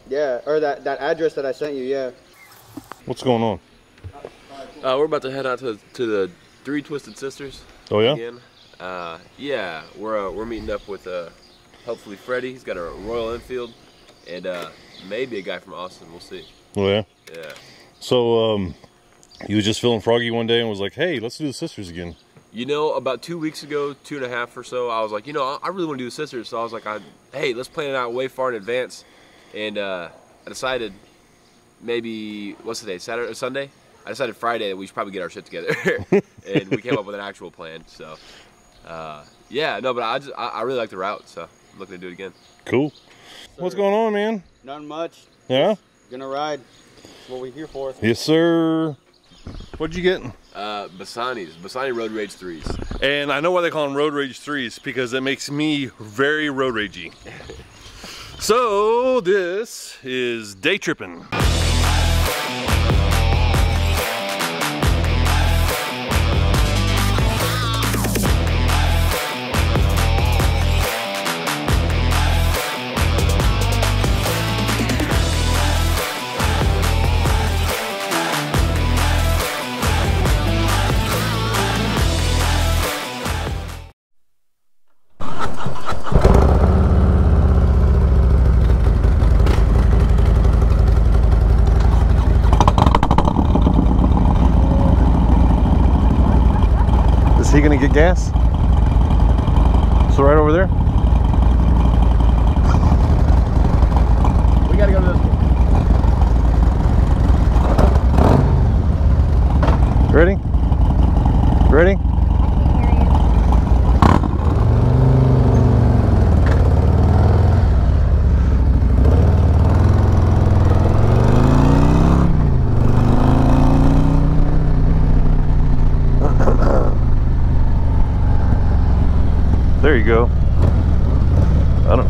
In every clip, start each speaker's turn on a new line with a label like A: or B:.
A: Yeah, or that address that I sent you, yeah.
B: What's going on?
C: We're about to head out to the Three Twisted Sisters.
B: Oh yeah?
C: Again. Yeah, we're meeting up with hopefully Freddie. He's got a Royal Enfield, and maybe a guy from Austin. We'll see.
B: Oh yeah?
C: Yeah.
B: So, you was just feeling froggy one day and was like, hey, let's do the Sisters again.
C: You know, about 2 weeks ago, 2.5 or so, I was like, you know, I really want to do the Sisters. So I was like, hey, let's plan it out way far in advance. And I decided maybe, what's the day, Saturday or Sunday? I decided Friday that we should probably get our shit together. And we came up with an actual plan. So, yeah, no, but I really like the route, so I'm looking to do it again.
B: Cool. What's going on, man?
A: Nothing much.
B: Yeah?
A: Gonna ride. That's what we're here for.
B: Yes, sir. What'd you get?
C: Bassani Road Rage 3s.
B: And I know why they call them Road Rage 3s, because it makes me very road ragey. So, this is day tripping. Is he gonna get gas? So right over there?
C: We gotta go to this one.
B: Ready? Ready? There you go. I don't.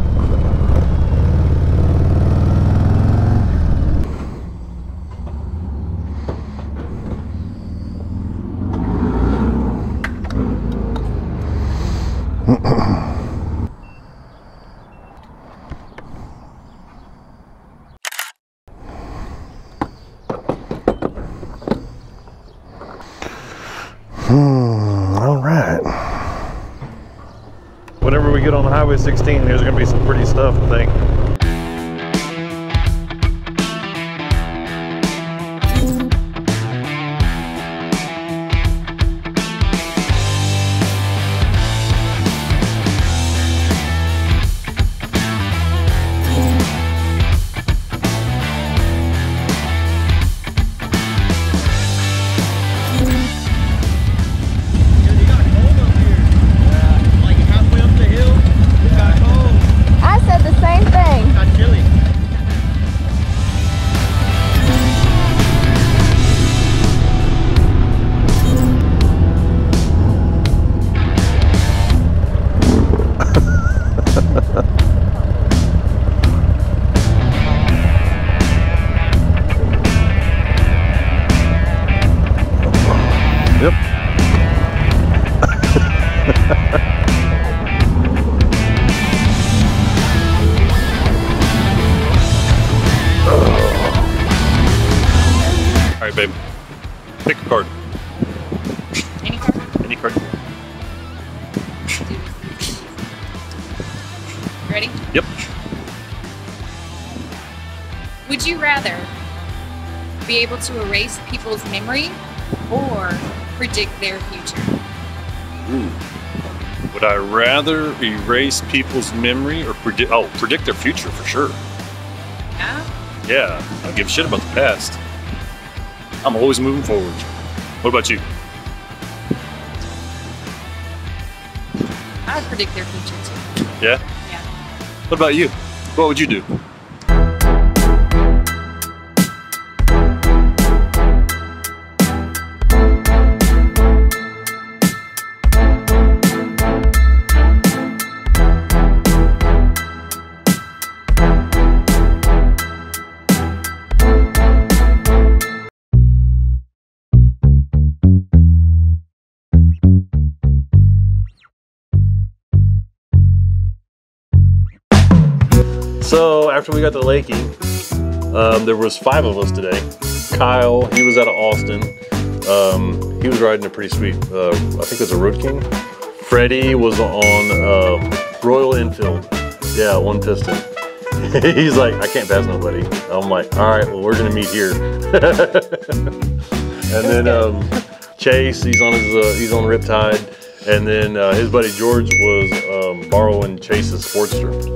B: All right. Whenever we get on Highway 16, there's going to be some pretty stuff, I think.
D: I said the same thing.
B: Yep. All right, babe. Pick a card.
D: Any card?
B: Any card.
D: Ready?
B: Yep.
D: Would you rather be able to erase people's memory or predict their future?
B: Would I rather erase people's memory or predict their future for sure?
D: Yeah?
B: Yeah, I don't give a shit about the past. I'm always moving forward. What about you?
D: I would predict their future too.
B: Yeah?
D: Yeah.
B: What about you? What would you do? So after we got to Lakey,
E: There was 5 of us today. Kyle, he was out of Austin. He was riding a pretty sweet, I think it was a Road King. Freddie was on Royal Enfield. Yeah, 1 piston. He's like, I can't pass nobody. I'm like, all right, well, we're gonna meet here. And then Chase, he's on Riptide. And then his buddy George was borrowing Chase's Sportster.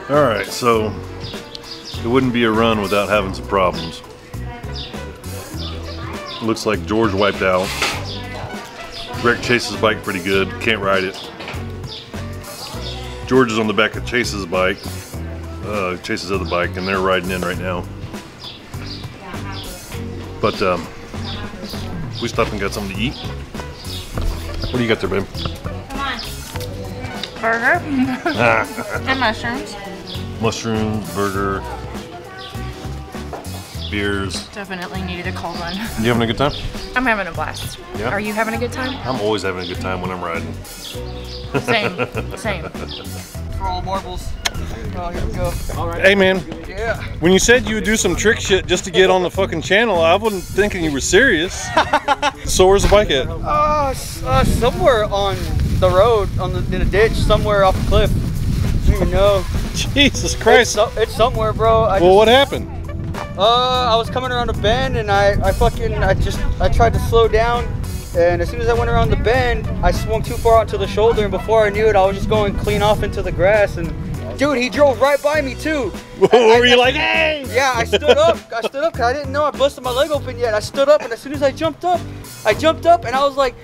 E: All right, so it wouldn't be a run without having some problems. Looks like George wiped out. Wrecked Chase's bike pretty good, can't ride it. George is on the back of Chase's bike, Chase's other bike, and they're riding in right now. But we stopped and got something to eat. What do you got there, babe?
D: Come on. Burger. And mushrooms.
E: Mushrooms, burger, beers.
F: Definitely needed a cold one.
E: You having a good time?
F: I'm having a blast.
E: Yeah?
F: Are you having a good time?
E: I'm always having a good time when I'm riding.
F: Same. Same.
A: For all marbles. Oh, here we go. All right.
E: Hey, man.
A: Yeah.
E: When you said you would do some trick shit just to get on the fucking channel, I wasn't thinking you were serious. So where's the bike at?
A: Somewhere on the road, in a ditch, somewhere off a cliff. I don't even know.
E: Jesus Christ.
A: It's somewhere, bro.
E: What happened?
A: I was coming around a bend and I tried to slow down, and as soon as I went around the bend, I swung too far out to the shoulder, and before I knew it, I was just going clean off into the grass, and dude, he drove right by me too.
E: Were you like, hey?
A: Yeah, I stood up. I stood up because I didn't know I busted my leg open yet. I stood up, and as soon as I jumped up, and I was like,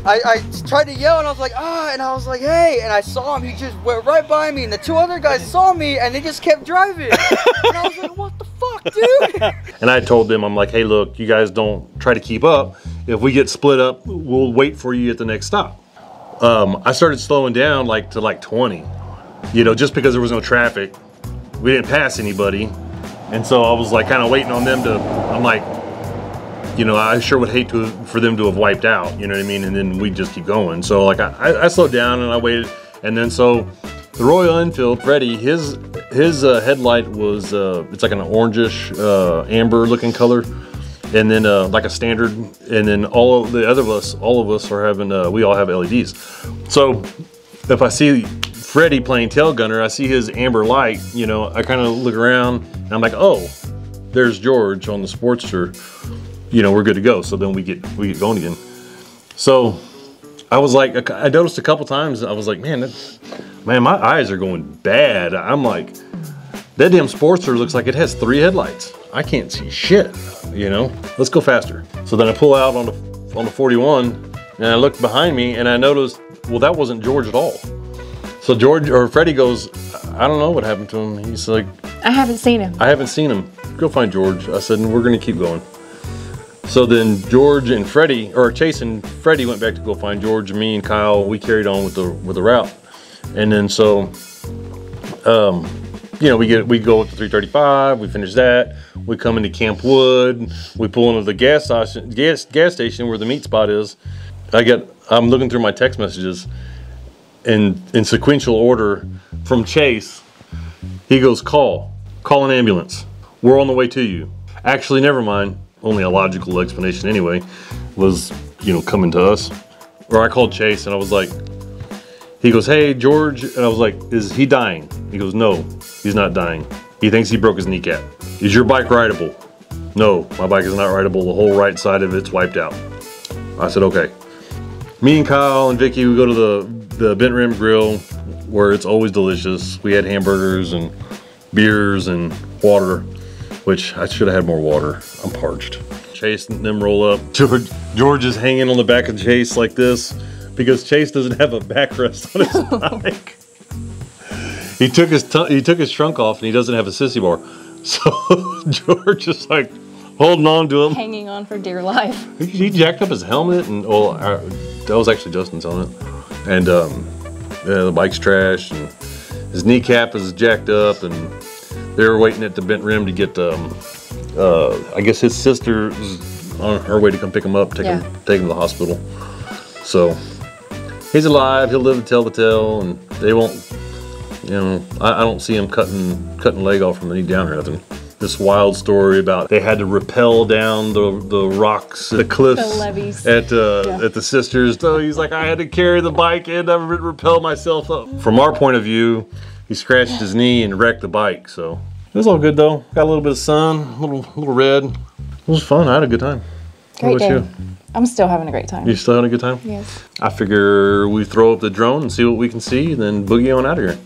A: I tried to yell, and I was like, ah, and I was like, hey, and I saw him. He just went right by me, and the 2 other guys saw me, and they just kept driving. And I was like, what the fuck, dude?
E: And I told them, I'm like, hey, look, you guys don't try to keep up. If we get split up, we'll wait for you at the next stop. I started slowing down to 20, you know, just because there was no traffic. We didn't pass anybody. And so I was like kind of waiting on them to, I'm like, you know, I sure would hate for them to have wiped out, you know what I mean? And then we just keep going. So like I slowed down and I waited. And then so the Royal Enfield, Freddie, his headlight was, it's like an orangish, amber looking color. And then like a standard, and then all of us are having, we all have LEDs. So if I see Freddie playing tail gunner, I see his amber light, you know, I kind of look around and I'm like, oh, there's George on the Sportster, you know, we're good to go. So then we get going again. So I was like, I noticed a couple times, I was like, man, my eyes are going bad. I'm like, that damn Sportster looks like it has 3 headlights. I can't see shit, you know? Let's go faster. So then I pull out on the 41 and I look behind me and I noticed, well, that wasn't George at all. So Freddie goes, I don't know what happened to him. He's like,
F: I haven't seen him.
E: I haven't seen him. Go find George. I said, and we're gonna keep going. So then George and Freddie, or Chase and Freddie went back to go find George. Me and Kyle, we carried on with the route. And then so, you know, we go up to 335, we finish that. We come into Camp Wood, we pull into the gas station where the meat spot is. I'm looking through my text messages in sequential order from Chase. He goes, call an ambulance. We're on the way to you. Actually, never mind. Only a logical explanation anyway was, you know, coming to us. Or I called Chase and I was like, he goes, hey, George. And I was like, is he dying? He goes, no, he's not dying. He thinks he broke his kneecap. Is your bike rideable? No, my bike is not rideable. The whole right side of it's wiped out. I said, okay. Me and Kyle and Vicky, we go to the Bent Rim Grill where it's always delicious. We had hamburgers and beers and water, which I should have had more water. I'm parched. Chase and them roll up. George is hanging on the back of Chase like this because Chase doesn't have a backrest on his bike. He took his trunk off and he doesn't have a sissy bar. So George is like holding on to him.
F: Hanging on for dear life.
E: He jacked up his helmet and that was actually Justin's helmet. And yeah, the bike's trashed and his kneecap is jacked up and they were waiting at the Bent Rim to get I guess his sister is on her way to come pick him up, take him to the hospital. So he's alive, he'll live to tell the tale, and they won't, you know, I don't see him cutting leg off from the knee down or nothing. This wild story about they had to rappel down the rocks, the cliffs,
F: The levees.
E: at the sisters. So he's like, I had to carry the bike and I rappel myself up. From our point of view, he scratched his knee and wrecked the bike. So it was all good though. Got a little bit of sun, a little red. It was fun. I had a good time.
F: Great
E: What
F: day.
E: about you?
F: I'm still having a great time.
E: You still having a good time?
F: Yes.
E: I figure we throw up the drone and see what we can see, and then boogie on out of here.